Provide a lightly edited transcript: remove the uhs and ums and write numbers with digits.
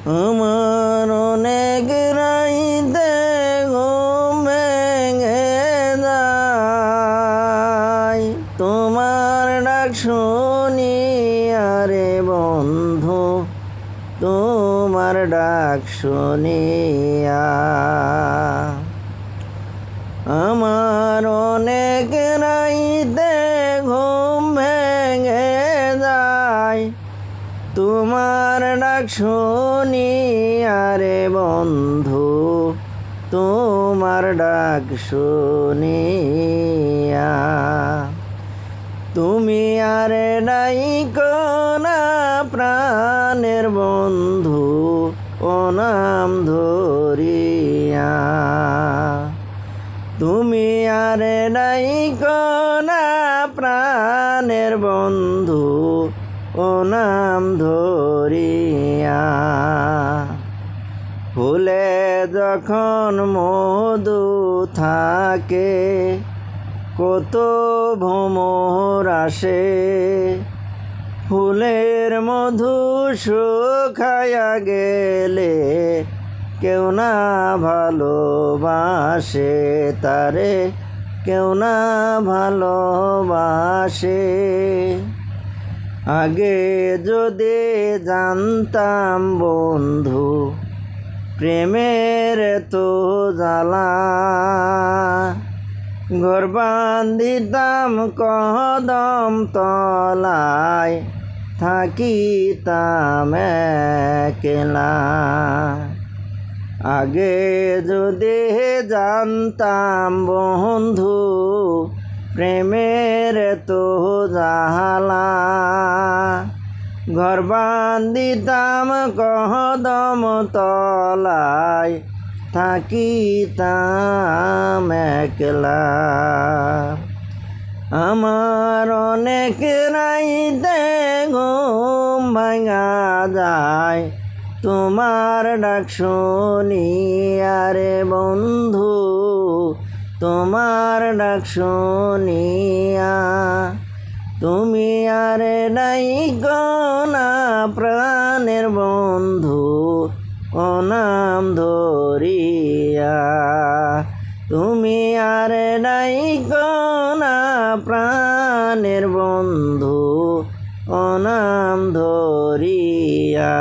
আমার অনেক রাইতে ঘুম ভেঙে যায় তোমার ডাক শুনিয়া রে বন্ধু, তোমার ডাক শুনিয়া। আমার অনেক রাইতে ঘুম ভেঙে যায় তোমার ডাক শুনিয়া রে বন্ধু, তোমার ডাক শুনিয়া। তুমি আরে ডাইকো না প্রাণের বন্ধু ও নাম ধরিয়া। তুমি আরে ডাইকো না প্রাণের বন্ধু ও নাম ধরিয়া। ফুলে যখন মধু থাকে কত ভ্রমর আসে, ফুলের মধু শুকায়া গেলে কেউ না ভালোবাসে তারে, কেউ না ভালোবাসে। আগে যদি জানতাম বন্ধু প্রেমের তো জ্বালা, ঘর বান্ধিতাম কদম তলায় থাকিতাম একলা। আগে যদি জানতাম বন্ধু প্রেমের তো জ্বালা, ঘর বান্ধিতাম কদম তলায় থাকিতাম একলা। আমার অনেক রাইতে ঘুম ভাঙা যায় তোমার ডাক শুনিয়া রে বন্ধু, তোমার ডাক শুনিয়া। তুমি আরে ডাইকো না প্রাণের বন্ধু ও নাম ধরিয়া। তুমি আরে ডাইকো না প্রাণের বন্ধু ও নাম ধরিয়া।